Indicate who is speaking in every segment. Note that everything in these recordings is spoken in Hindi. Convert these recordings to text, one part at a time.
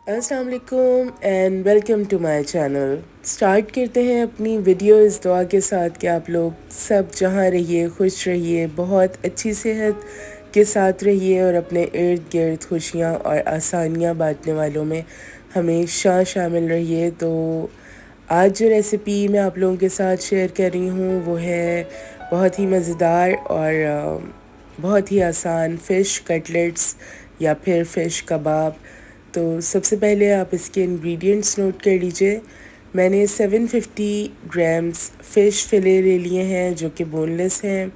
Speaker 1: अस्सलाम वालेकुम and welcome to my channel. Start करते हैं अपनी वीडियो इस दुआ के साथ कि आप लोग सब जहाँ रहिए खुश रहिए, बहुत अच्छी सेहत के साथ रहिए और अपने इर्द गिर्द खुशियाँ और आसानियाँ बांटने वालों में हमेशा शामिल रहिए। तो आज जो रेसिपी मैं आप लोगों के साथ शेयर कर रही हूँ वो है बहुत ही मज़ेदार और बहुत ही आसान फ़िश कटलेट्स या फिर फ़िश कबाब। तो सबसे पहले आप इसके इंग्रेडिएंट्स नोट कर लीजिए। मैंने 750 ग्राम्स फ़िश फ़िले ले लिए हैं जो कि बोनलेस हैं,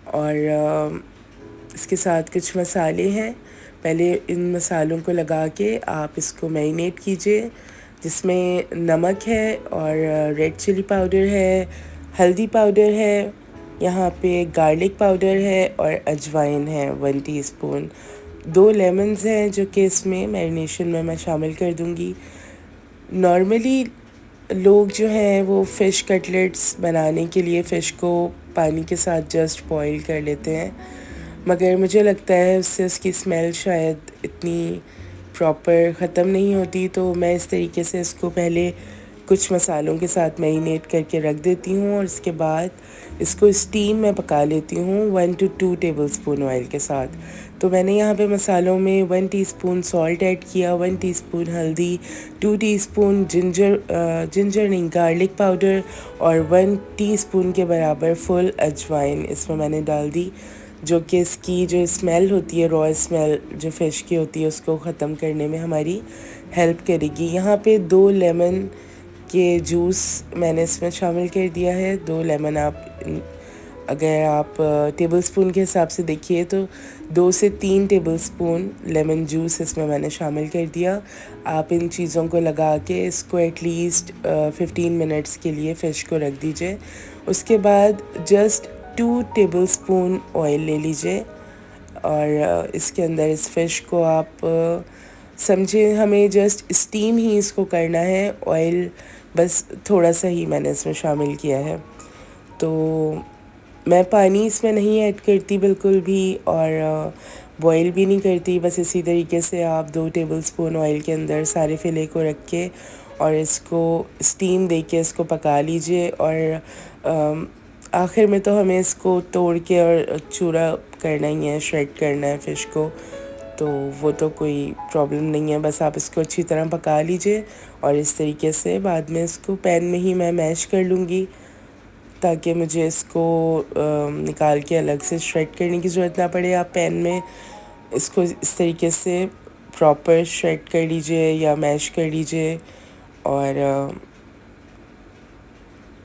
Speaker 1: और इसके साथ कुछ मसाले हैं। पहले इन मसालों को लगा के आप इसको मैरिनेट कीजिए, जिसमें नमक है और रेड चिली पाउडर है, हल्दी पाउडर है, यहाँ पे गार्लिक पाउडर है और अजवाइन है 1 टीस्पून। 2 लेमन्स हैं जो कि इसमें मैरिनेशन में मैं शामिल कर दूँगी। नॉर्मली लोग जो हैं वो फ़िश कटलेट्स बनाने के लिए फ़िश को पानी के साथ जस्ट बॉईल कर लेते हैं, मगर मुझे लगता है उससे उसकी स्मेल शायद इतनी प्रॉपर ख़त्म नहीं होती। तो मैं इस तरीके से इसको पहले कुछ मसालों के साथ मैरिनेट करके रख देती हूँ और उसके बाद इसको स्टीम में पका लेती हूँ 1 to 2 टेबलस्पून ऑयल के साथ। तो मैंने यहाँ पे मसालों में 1 टीस्पून सॉल्ट ऐड किया, 1 टीस्पून हल्दी, 2 टीस्पून जिंजर नहीं गार्लिक पाउडर और 1 टीस्पून के बराबर फुल अजवाइन इसमें मैंने डाल दी, जो कि इसकी जो स्मेल होती है, रॉ स्मेल जो फ़िश की होती है, उसको ख़त्म करने में हमारी हेल्प करेगी। यहाँ पे 2 लेमन के जूस मैंने इसमें शामिल कर दिया है। 2 लेमन अगर आप टेबलस्पून के हिसाब से देखिए तो 2 से 3 टेबलस्पून लेमन जूस इसमें मैंने शामिल कर दिया। आप इन चीज़ों को लगा के इसको एटलीस्ट 15 मिनट्स के लिए फ़िश को रख दीजिए। उसके बाद जस्ट 2 टेबलस्पून ऑयल ले लीजिए और इसके अंदर इस फ़िश को आप समझे हमें जस्ट स्टीम ही इसको करना है, ऑयल बस थोड़ा सा ही मैंने इसमें शामिल किया है। तो मैं पानी इसमें नहीं ऐड करती बिल्कुल भी और बॉईल भी नहीं करती, बस इसी तरीके से आप 2 टेबलस्पून ऑयल के अंदर सारे फ़िले को रख के और इसको स्टीम दे के इसको पका लीजिए। और आखिर में तो हमें इसको तोड़ के और चूरा करना ही है, श्रेड करना है फ़िश को, तो वो तो कोई प्रॉब्लम नहीं है। बस आप इसको अच्छी तरह पका लीजिए और इस तरीके से बाद में इसको पैन में ही मैं मैश कर लूँगी, ताकि मुझे इसको निकाल के अलग से श्रेड करने की ज़रूरत ना पड़े। आप पैन में इसको इस तरीके से प्रॉपर श्रेड कर लीजिए या मैश कर लीजिए और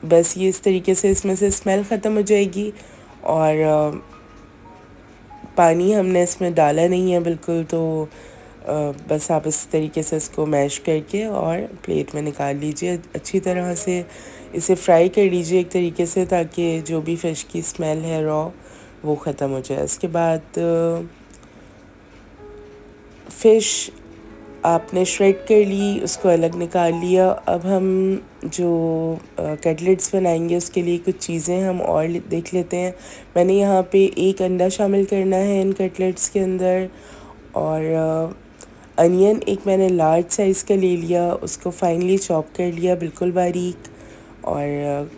Speaker 1: बस ये इस तरीके से इसमें से स्मेल ख़त्म हो जाएगी। और पानी हमने इसमें डाला नहीं है बिल्कुल, तो बस आप इस तरीके से इसको मैश करके और प्लेट में निकाल लीजिए। अच्छी तरह से इसे फ्राई कर लीजिए एक तरीके से, ताकि जो भी फ़िश की स्मेल है रॉ वो ख़त्म हो जाए। इसके बाद फ़िश आपने श्रेड कर ली, उसको अलग निकाल लिया। अब हम जो कटलेट्स बनाएंगे उसके लिए कुछ चीज़ें हम और देख लेते हैं। मैंने यहाँ पे 1 अंडा शामिल करना है इन कटलेट्स के अंदर, और अनियन एक मैंने लार्ज साइज़ का ले लिया, उसको फाइनली चॉप कर लिया बिल्कुल बारीक। और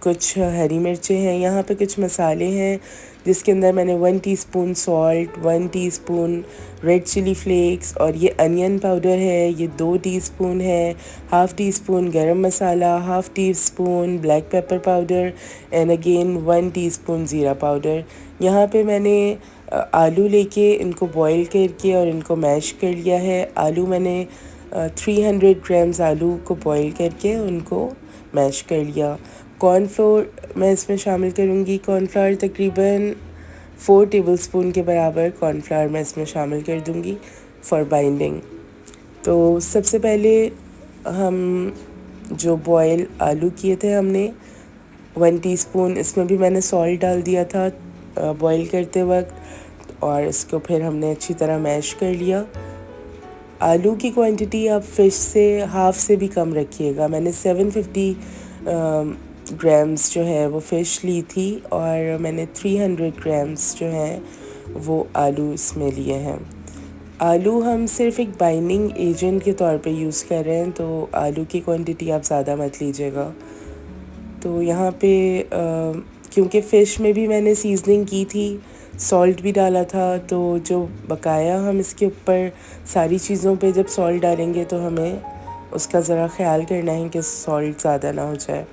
Speaker 1: कुछ हरी मिर्चें हैं। यहाँ पे कुछ मसाले हैं जिसके अंदर मैंने 1 teaspoon salt, 1 teaspoon red chilli flakes और ये अनियन पाउडर है, ये 2 टीस्पून है, half teaspoon garam masala, half teaspoon black pepper powder and again 1 teaspoon jeera powder. यहाँ पे मैंने आलू लेके इनको बॉईल करके और इनको मैश कर लिया है। आलू मैंने 300 ग्राम्स आलू को बॉईल करके उनको मैश कर लिया। कॉर्नफ्लोर मैं इसमें शामिल करूँगी। कॉर्नफ्लावर तकरीबन 4 टेबलस्पून के बराबर कॉर्नफ्लावर मैं इसमें शामिल कर दूँगी फॉर बाइंडिंग। तो सबसे पहले हम जो बॉयल आलू किए थे हमने 1 टीस्पून, इसमें भी मैंने सॉल्ट डाल दिया था बॉईल करते वक्त, और इसको फिर हमने अच्छी तरह मैश कर लिया। आलू की क्वांटिटी आप फ़िश से हाफ़ से भी कम रखिएगा। मैंने 750 ग्राम्स जो है वो फ़िश ली थी और मैंने 300 ग्राम्स जो हैं वो आलू इसमें लिए हैं। आलू हम सिर्फ एक बाइंडिंग एजेंट के तौर पे यूज़ कर रहे हैं, तो आलू की क्वांटिटी आप ज़्यादा मत लीजिएगा। तो यहाँ पे क्योंकि फ़िश में भी मैंने सीजनिंग की थी, सॉल्ट भी डाला था, तो जो बकाया हम इसके ऊपर सारी चीज़ों पे जब सॉल्ट डालेंगे तो हमें उसका ज़रा ख़्याल करना है कि सॉल्ट ज़्यादा ना हो जाए।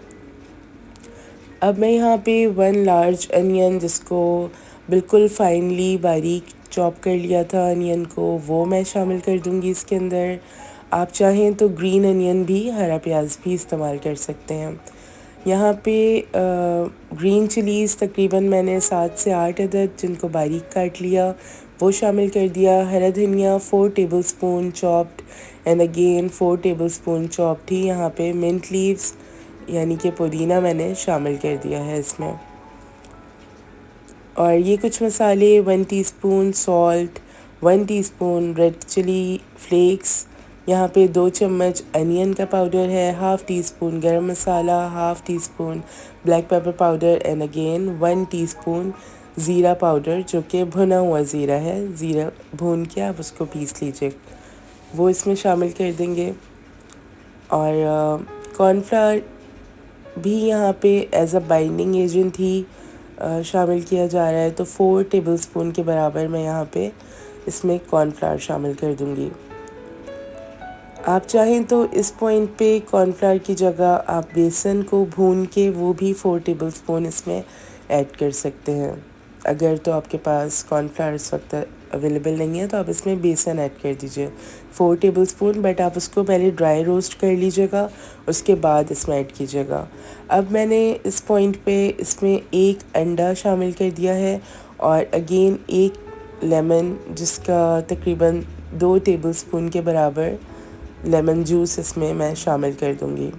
Speaker 1: अब मैं यहाँ पे 1 लार्ज अनियन, जिसको बिल्कुल फाइनली बारीक चॉप कर लिया था अनियन को, वो मैं शामिल कर दूँगी इसके अंदर। आप चाहें तो ग्रीन अनियन भी, हरा प्याज भी इस्तेमाल कर सकते हैं। यहाँ पे ग्रीन चिलीज़ तकरीबन मैंने 7 से 8 अदद, जिनको बारीक काट लिया, वो शामिल कर दिया। हरा धनिया 4 tablespoon chopped, and again 4 tablespoon chopped ही यहाँ पे मिंट लीव्स यानी कि पुदीना मैंने शामिल कर दिया है इसमें। और ये कुछ मसाले 1 teaspoon salt, 1 teaspoon red chilli flakes, यहाँ पे 2 चम्मच अनियन का पाउडर है, half teaspoon garam masala, half teaspoon black pepper powder, and again 1 teaspoon jeera powder, जो कि भुना हुआ ज़ीरा है। ज़ीरा भून के आप उसको पीस लीजिए, वो इसमें शामिल कर देंगे। और कॉर्नफ्लावर भी यहाँ पे एज़ अ बाइंडिंग एजेंट ही शामिल किया जा रहा है, तो 4 टेबलस्पून के बराबर मैं यहाँ पे इसमें कॉर्नफ्लावर शामिल कर दूँगी। आप चाहें तो इस पॉइंट पे कॉर्नफ्लावर की जगह आप बेसन को भून के वो भी 4 टेबलस्पून इसमें ऐड कर सकते हैं। अगर तो आपके पास कॉर्नफ्लावर इस वक्त अवेलेबल नहीं है तो आप इसमें बेसन ऐड कर दीजिए 4 टेबलस्पून, बट आप उसको पहले ड्राई रोस्ट कर लीजिएगा, उसके बाद इसमें ऐड कीजिएगा। अब मैंने इस पॉइंट पे इसमें 1 अंडा शामिल कर दिया है, और अगेन 1 लेमन, जिसका तकरीबन 2 टेबलस्पून के बराबर लेमन जूस इसमें मैं शामिल कर दूँगी।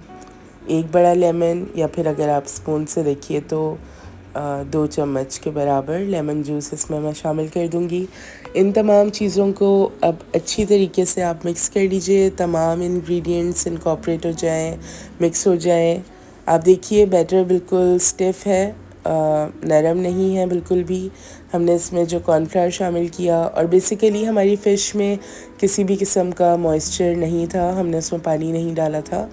Speaker 1: 1 बड़ा लेमन, या फिर अगर आप स्पून से देखिए तो 2 चम्मच के बराबर लेमन जूस इसमें मैं शामिल कर दूँगी। इन तमाम चीज़ों को अब अच्छी तरीके से आप मिक्स कर लीजिए, तमाम इंग्रेडिएंट्स इनकॉर्पोरेट हो जाएं, मिक्स हो जाएं। आप देखिए बैटर बिल्कुल स्टिफ़ है, नरम नहीं है बिल्कुल भी। हमने इसमें जो कॉर्नफ्लावर शामिल किया, और बेसिकली हमारी फ़िश में किसी भी किस्म का मॉइस्चर नहीं था, हमने उसमें पानी नहीं डाला था,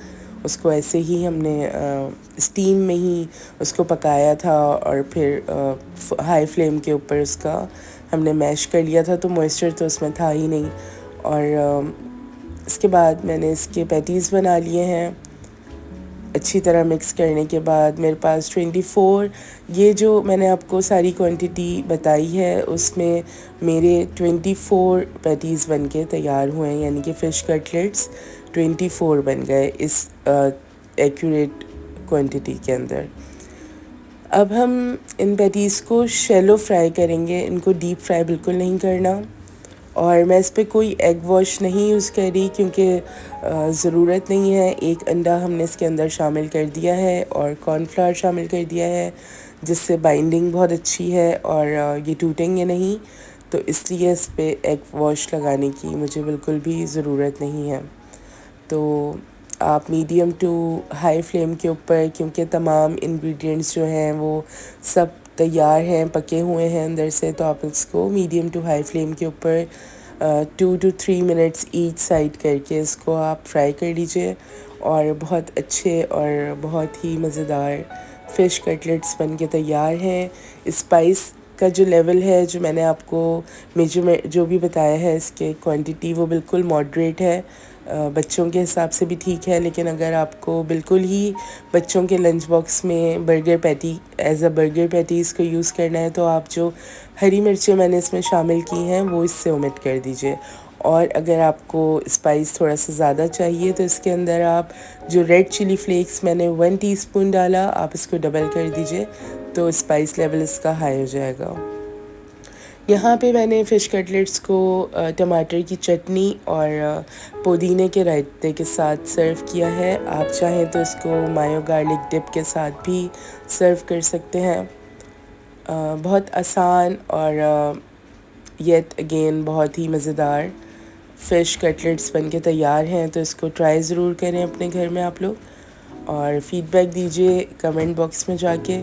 Speaker 1: उसको ऐसे ही हमने स्टीम में ही उसको पकाया था, और फिर हाई फ्लेम के ऊपर उसका हमने मैश कर लिया था, तो मॉइस्चर तो उसमें था ही नहीं। और इसके बाद मैंने इसके पैटीज़ बना लिए हैं। अच्छी तरह मिक्स करने के बाद मेरे पास 24, ये जो मैंने आपको सारी क्वांटिटी बताई है उसमें मेरे 24 पैटीज़ बन के तैयार हुए हैं, यानी कि फ़िश कटलेट्स 24 बन गए इस एक्यूरेट क्वांटिटी के अंदर। अब हम इन पैटीज़ को शैलो फ्राई करेंगे, इनको डीप फ्राई बिल्कुल नहीं करना। और मैं इस पे कोई एग वॉश नहीं यूज़ कर रही, क्योंकि ज़रूरत नहीं है। 1 अंडा हमने इसके अंदर शामिल कर दिया है, और कॉर्नफ्लावर शामिल कर दिया है, जिससे बाइंडिंग बहुत अच्छी है, और ये टूटेंगे नहीं, तो इसलिए इस पे एग वॉश लगाने की मुझे बिल्कुल भी ज़रूरत नहीं है। तो आप मीडियम टू हाई फ्लेम के ऊपर, क्योंकि तमाम इंग्रेडिएंट्स जो हैं वो सब तैयार हैं, पके हुए हैं अंदर से, तो आप इसको मीडियम टू हाई फ्लेम के ऊपर 2 to 3 मिनट्स ईच साइड करके इसको आप फ्राई कर लीजिए, और बहुत अच्छे और बहुत ही मज़ेदार फ़िश कटलेट्स बन के तैयार हैं। स्पाइस का जो लेवल है, जो मैंने आपको मेजरमेंट जो भी बताया है इसके क्वांटिटी, वो बिल्कुल मॉडरेट है। बच्चों के हिसाब से भी ठीक है, लेकिन अगर आपको बिल्कुल ही बच्चों के लंच बॉक्स में burger patty as a burger patties को यूज़ करना है, तो आप जो हरी मिर्चें मैंने इसमें शामिल की हैं वो इससे ओमिट कर दीजिए। और अगर आपको स्पाइस थोड़ा सा ज़्यादा चाहिए तो इसके अंदर आप जो रेड चिली फ्लेक्स मैंने 1 टीस्पून डाला, आप इसको डबल कर दीजिए, तो स्पाइस लेवल इसका हाई हो जाएगा। यहाँ पे मैंने फ़िश कटलेट्स को टमाटर की चटनी और पुदीने के रायते के साथ सर्व किया है। आप चाहें तो इसको मायो गार्लिक डिप के साथ भी सर्व कर सकते हैं। बहुत आसान और येट अगेन बहुत ही मज़ेदार फ़िश कटलेट्स बन के तैयार हैं, तो इसको ट्राई ज़रूर करें अपने घर में आप लोग, और फ़ीडबैक दीजिए कमेंट बॉक्स में जाके।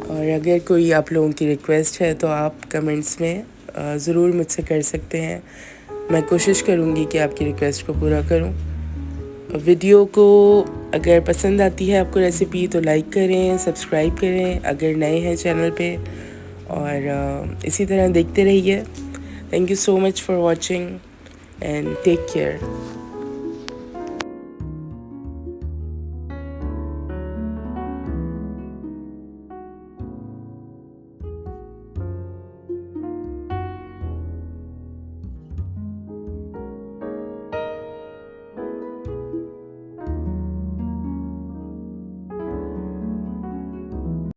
Speaker 1: और अगर कोई आप लोगों की रिक्वेस्ट है तो आप कमेंट्स में ज़रूर मुझसे कर सकते हैं। मैं कोशिश करूँगी कि आपकी रिक्वेस्ट को पूरा करूँ। वीडियो को अगर पसंद आती है आपको रेसिपी तो लाइक करें, सब्सक्राइब करें अगर नए हैं चैनल पे, और इसी तरह देखते रहिए। Thank you so much for watching and take care.